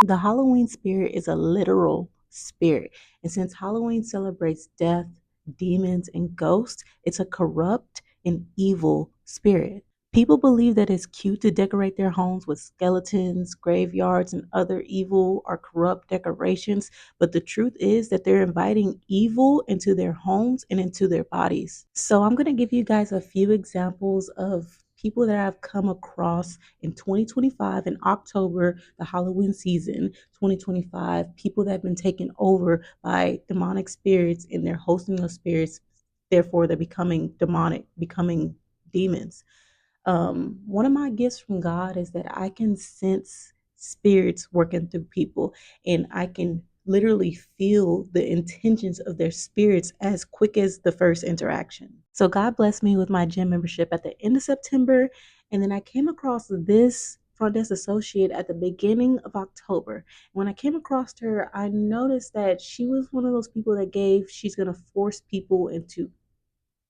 The Halloween spirit is a literal spirit. And since Halloween celebrates death, demons, and ghosts, it's a corrupt and evil spirit. People believe that it's cute to decorate their homes with skeletons, graveyards, and other evil or corrupt decorations, but the truth is that they're inviting evil into their homes and into their bodies. So, I'm going to give you guys a few examples of people that I've come across in 2025 in October, the Halloween season, 2025, people that have been taken over by demonic spirits and they're hosting those spirits, therefore they're becoming demonic, becoming demons. One of my gifts from God is that I can sense spirits working through people, and I can literally feel the intentions of their spirits as quick as the first interaction. So God blessed me with my gym membership at the end of September, and then I came across this front desk associate at the beginning of October. When I came across her, I noticed that she was one of those people that she's going to force people into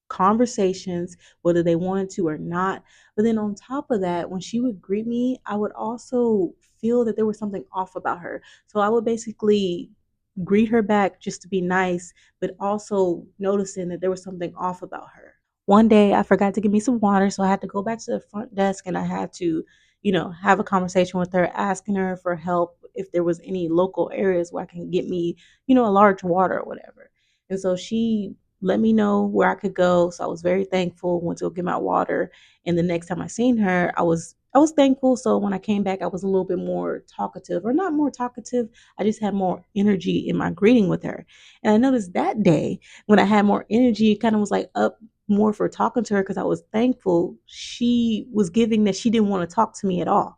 conversations, whether they wanted to or not. But then on top of that, when she would greet me, I would also feel that there was something off about her. So I would basically greet her back just to be nice, but also noticing that there was something off about her. One day I forgot to give me some water, so I had to go back to the front desk and I had to, have a conversation with her, asking her for help if there was any local areas where I can get me, a large water or whatever. And so she let me know where I could go. So I was very thankful, went to go get my water. And the next time I seen her, I was thankful. So when I came back, I was a little bit more talkative, or not more talkative. I just had more energy in my greeting with her. And I noticed that day when I had more energy, it kind of was like up more for talking to her because I was thankful. She was giving that she didn't want to talk to me at all.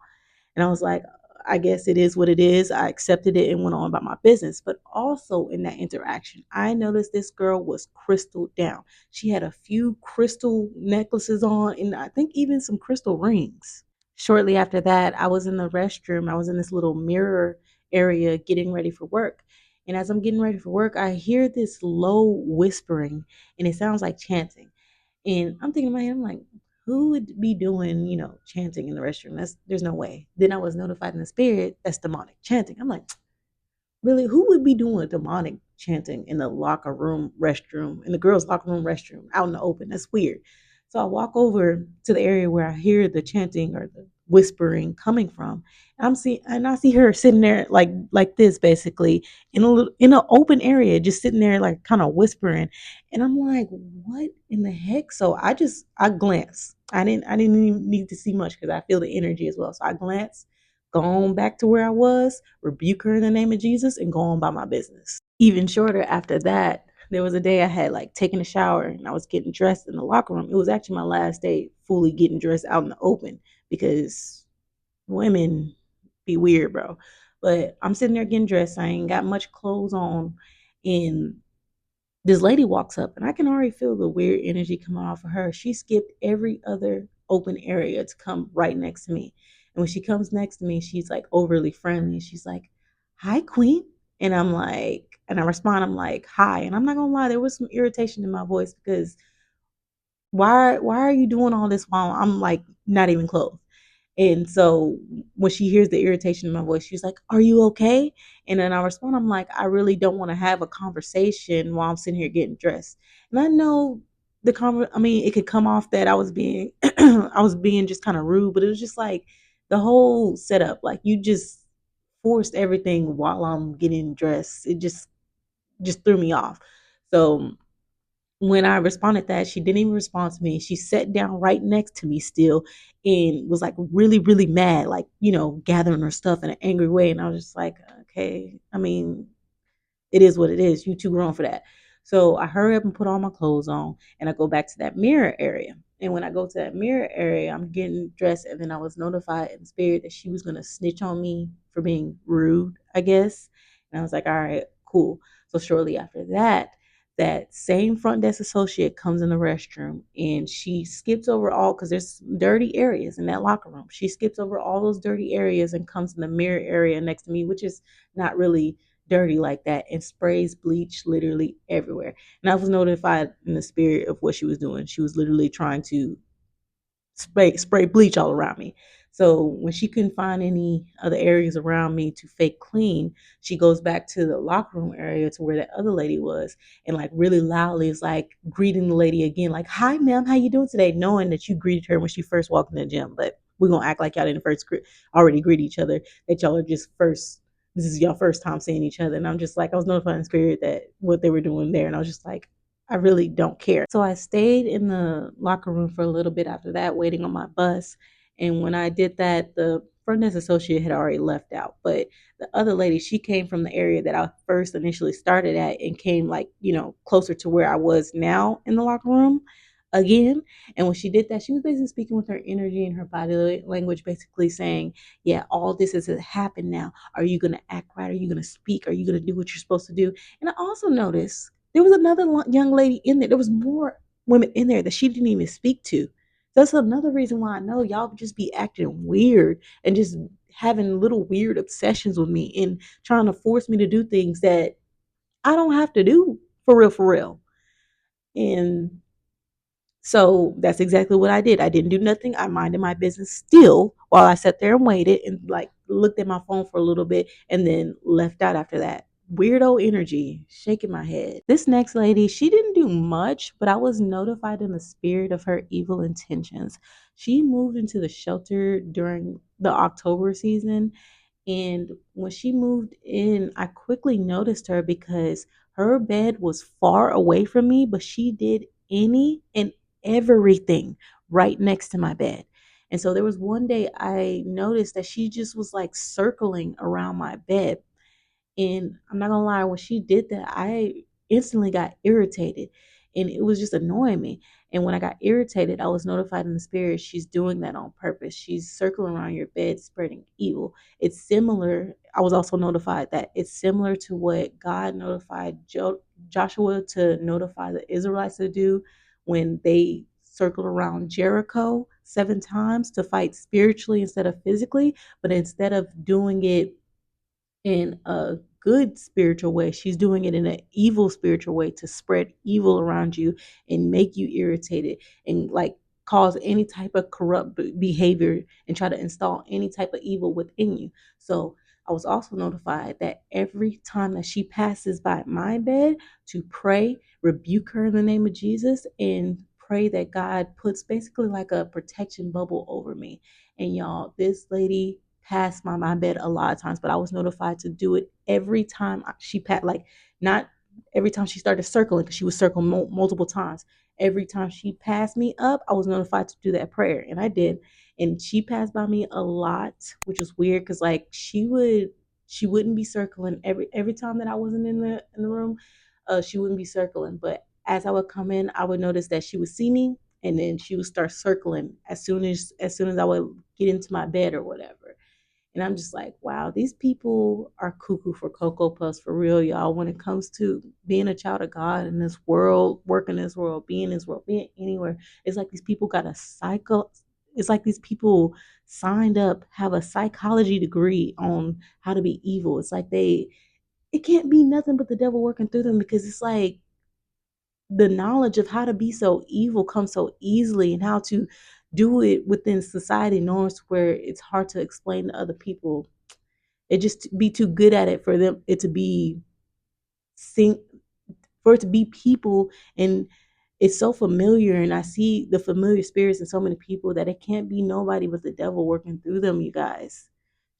And I was like, I guess it is what it is. I accepted it and went on about my business. But also in that interaction, I noticed this girl was crystal down. She had a few crystal necklaces on and I think even some crystal rings. Shortly after that, I was in the restroom. I was in this little mirror area getting ready for work. And as I'm getting ready for work, I hear this low whispering and it sounds like chanting. And I'm thinking in my head, I'm like, who would be doing, chanting in the restroom? There's no way. Then I was notified in the spirit that's demonic chanting. I'm like, really, who would be doing demonic chanting in the locker room restroom, in the girls' locker room restroom, out in the open? That's weird. So I walk over to the area where I hear the chanting or the whispering coming from. And I see her sitting there like this basically in an open area, just sitting there like kind of whispering. And I'm like, what in the heck? So I glance. I didn't even need to see much because I feel the energy as well. So I glance, go on back to where I was, rebuke her in the name of Jesus, and go on by my business. Even shorter after that, there was a day I had like taken a shower and I was getting dressed in the locker room. It was actually my last day fully getting dressed out in the open because women be weird, bro. But I'm sitting there getting dressed. I ain't got much clothes on. And this lady walks up and I can already feel the weird energy coming off of her. She skipped every other open area to come right next to me. And when she comes next to me, she's like overly friendly. She's like, "Hi, Queen." And I respond, I'm like, "Hi." And I'm not gonna lie, there was some irritation in my voice because why are you doing all this while I'm like not even clothed? And so when she hears the irritation in my voice, she's like, "Are you okay?" And then I respond, I'm like, "I really don't want to have a conversation while I'm sitting here getting dressed." And I know I mean, it could come off that I was being I was being just kind of rude, but it was just like the whole setup, like you just forced everything while I'm getting dressed. It just threw me off. So when I responded that, she didn't even respond to me. She sat down right next to me still and was like really, really mad, like, gathering her stuff in an angry way. And I was just like, okay, I mean, it is what it is. You too grown for that. So I hurry up and put all my clothes on and I go back to that mirror area. And when I go to that mirror area, I'm getting dressed. And then I was notified in spirit that she was going to snitch on me for being rude, I guess. And I was like, all right, cool. So shortly after that, that same front desk associate comes in the restroom and she skips over all because there's dirty areas in that locker room. She skips over all those dirty areas and comes in the mirror area next to me, which is not really dirty like that, and sprays bleach literally everywhere. And I was notified in the spirit of what she was doing. She was literally trying to spray bleach all around me. So when she couldn't find any other areas around me to fake clean, she goes back to the locker room area to where that other lady was, and like really loudly is like greeting the lady again, like, "Hi, ma'am, how you doing today?" Knowing that you greeted her when she first walked in the gym, but we're gonna act like y'all didn't first already greet each other. That y'all are just first. This is your first time seeing each other, and I'm just like, I was notifying the spirit that what they were doing there, and I was just like, I really don't care. So I stayed in the locker room for a little bit after that, waiting on my bus. And when I did that, the front desk associate had already left out. But the other lady, she came from the area that I first initially started at and came like, closer to where I was now in the locker room again. And when she did that, she was basically speaking with her energy and her body language, basically saying, yeah, all this has happened now. Are you going to act right? Are you going to speak? Are you going to do what you're supposed to do? And I also noticed there was another young lady in there. There was more women in there that she didn't even speak to. That's another reason why I know y'all just be acting weird and just having little weird obsessions with me and trying to force me to do things that I don't have to do for real, for real. And so that's exactly what I did. I didn't do nothing. I minded my business still while I sat there and waited and like looked at my phone for a little bit and then left out after that. Weirdo energy, shaking my head. This next lady, she didn't do much, but I was notified in the spirit of her evil intentions. She moved into the shelter during the October season, and when she moved in, I quickly noticed her because her bed was far away from me, but she did any and everything right next to my bed. And so there was one day I noticed that she just was like circling around my bed. And I'm not gonna lie, when she did that, I instantly got irritated and it was just annoying me. And when I got irritated, I was notified in the spirit she's doing that on purpose. She's circling around your bed, spreading evil. It's similar. I was also notified that it's similar to what God notified Joshua to notify the Israelites to do when they circled around Jericho 7 times to fight spiritually instead of physically. But instead of doing it in a good spiritual way, she's doing it in an evil spiritual way to spread evil around you and make you irritated and like cause any type of corrupt behavior and try to install any type of evil within you. So I was also notified that every time that she passes by my bed to pray, rebuke her in the name of Jesus and pray that God puts basically like a protection bubble over me. And y'all, this lady passed my bed a lot of times, but I was notified to do it every time she passed, like not every time she started circling because she was circling multiple times. Every time she passed me up, I was notified to do that prayer, and I did. And she passed by me a lot, which was weird because like she wouldn't be circling every time that I wasn't in the room. She wouldn't be circling, but as I would come in, I would notice that she would see me, and then she would start circling as soon as I would get into my bed or whatever. And I'm just like, wow, these people are cuckoo for Cocoa Puffs for real, y'all. When it comes to being a child of God in this world, working this world, being in this world, being anywhere, it's like these people got a cycle. It's like these people signed up, have a psychology degree on how to be evil. It's like it can't be nothing but the devil working through them because it's like the knowledge of how to be so evil comes so easily and how to do it within society norms where it's hard to explain to other people. It just be too good at it for them it to be sing for it to be people, and it's so familiar, and I see the familiar spirits in so many people that it can't be nobody but the devil working through them, you guys.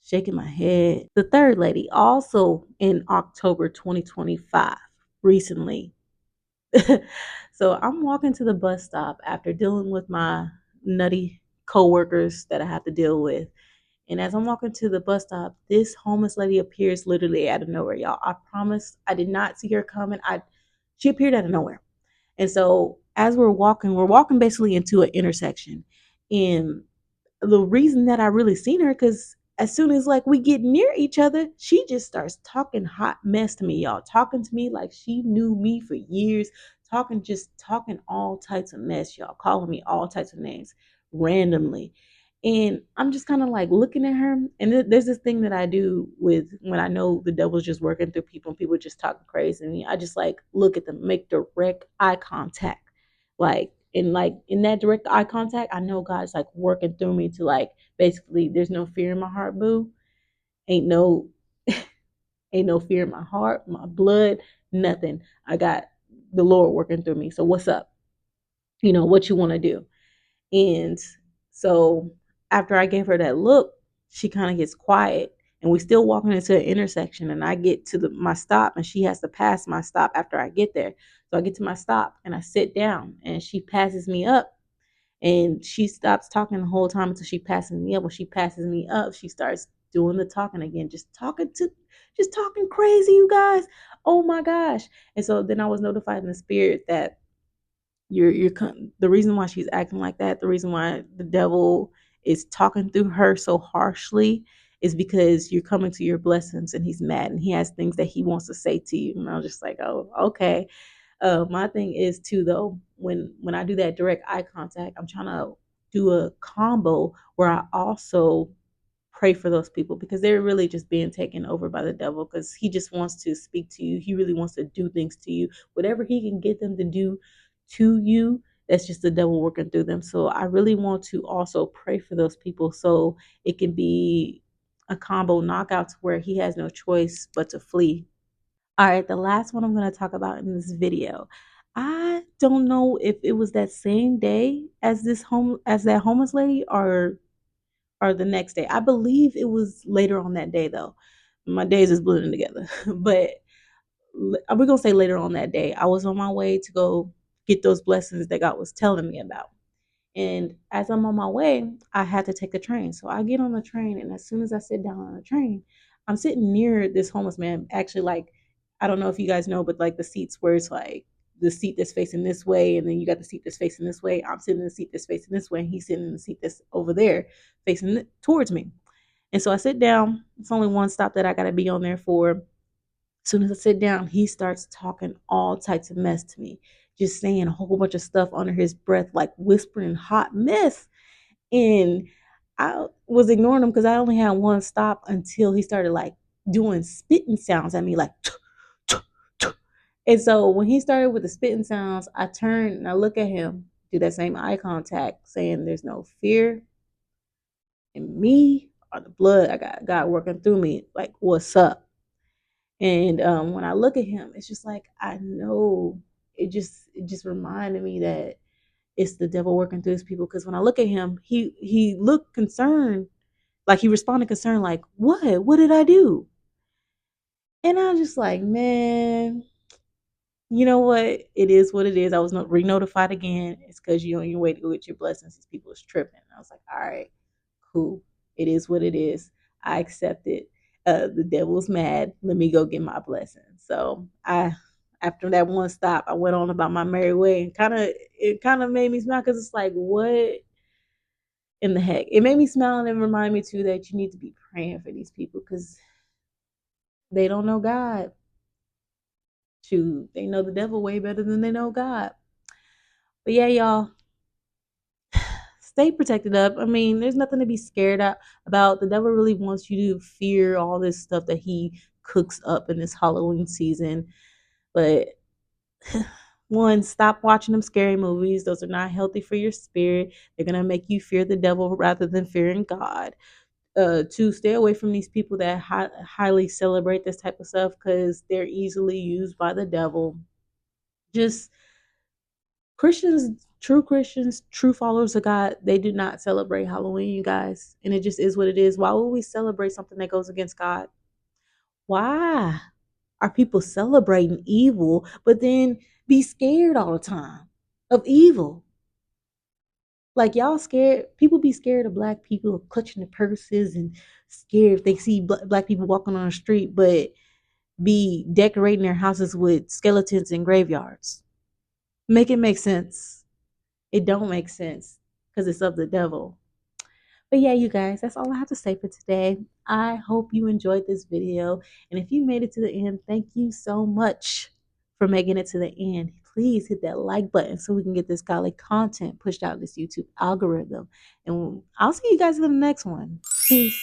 Shaking my head. The third lady, also in October 2025, recently. So I'm walking to the bus stop after dealing with my nutty coworkers that I have to deal with. And as I'm walking to the bus stop, this homeless lady appears literally out of nowhere, y'all. I promise I did not see her coming. She appeared out of nowhere. And so as we're walking basically into an intersection. And the reason that I really seen her, because as soon as like we get near each other, she just starts talking hot mess to me, y'all. Talking to me like she knew me for years, talking all types of mess, y'all, calling me all types of names randomly. And I'm just kind of like looking at her. And there's this thing that I do with when I know the devil's just working through people and people just talking crazy to me. I just like look at them, make direct eye contact. Like And like in that direct eye contact, I know God's like working through me to like basically there's no fear in my heart, boo. Ain't no ain't no fear in my heart, my blood, nothing. I got the Lord working through me. So what's up? What you want to do? And so after I gave her that look, she kind of gets quiet. And we still walking into an intersection, and I get to my stop, and she has to pass my stop after I get there. So I get to my stop and I sit down, and she passes me up, and she stops talking the whole time until she passes me up. When she passes me up, she starts doing the talking again, just talking crazy, you guys. Oh my gosh. And so then I was notified in the spirit that the reason why she's acting like that, the reason why the devil is talking through her so harshly is because you're coming to your blessings and he's mad and he has things that he wants to say to you. And I was just like, oh, okay. My thing is too though, when I do that direct eye contact, I'm trying to do a combo where I also pray for those people because they're really just being taken over by the devil because he just wants to speak to you. He really wants to do things to you. Whatever he can get them to do to you, that's just the devil working through them. So I really want to also pray for those people so it can be a combo knockout to where he has no choice but to flee. All right, the last one I'm going to talk about in this video. I don't know if it was that same day as that homeless lady or the next day. I believe it was later on that day though. My days is blending together. But we're gonna say later on that day. I was on my way to go get those blessings that God was telling me about. And as I'm on my way, I had to take the train. So I get on the train, and as soon as I sit down on the train, I'm sitting near this homeless man. Actually, like, I don't know if you guys know, but like the seats where it's like the seat that's facing this way, and then you got the seat that's facing this way. I'm sitting in the seat that's facing this way, and he's sitting in the seat that's over there facing towards me. And so I sit down. It's only one stop that I got to be on there for. As soon as I sit down, he starts talking all types of mess to me, just saying a whole bunch of stuff under his breath, like whispering hot mess. And I was ignoring him because I only had one stop until he started like doing spitting sounds at me, like, "Tuh, tuh, tuh." And so when he started with the spitting sounds, I turned and I look at him, do that same eye contact, saying there's no fear in me or the blood. I got God working through me. Like, what's up? And when I look at him, it's just like I know it just reminded me that it's the devil working through his people. Because when I look at him, he looked concerned, like he responded concerned, like, what did I do? And I was just like, man, you know what? It is what it is. I was not re-notified again. It's because you're on your way to go get your blessings. These people is tripping. I was like, all right, cool. It is what it is. I accept it. The devil's mad. Let me go get my blessing. So after that one stop, I went on about my merry way, and it kind of made me smile because it's like, what in the heck? It made me smile and it reminded me too that you need to be praying for these people because they don't know God. Shoot, they know the devil way better than they know God. But yeah, y'all, stay protected up. I mean, there's nothing to be scared about. The devil really wants you to fear all this stuff that he cooks up in this Halloween season. But one, stop watching them scary movies. Those are not healthy for your spirit. They're gonna make you fear the devil rather than fearing God. Two, stay away from these people that highly celebrate this type of stuff because they're easily used by the devil. Just Christians, true followers of God, they do not celebrate Halloween, you guys. And it just is what it is. Why would we celebrate something that goes against God? Why are people celebrating evil, but then be scared all the time of evil? Like, y'all scared, people be scared of black people clutching their purses and scared if they see black people walking on the street, but be decorating their houses with skeletons and graveyards. Make it make sense. It don't make sense because it's of the devil. But yeah, you guys, that's all I have to say for today. I hope you enjoyed this video. And if you made it to the end, thank you so much for making it to the end. Please hit that like button so we can get this godly content pushed out in this YouTube algorithm. And I'll see you guys in the next one. Peace.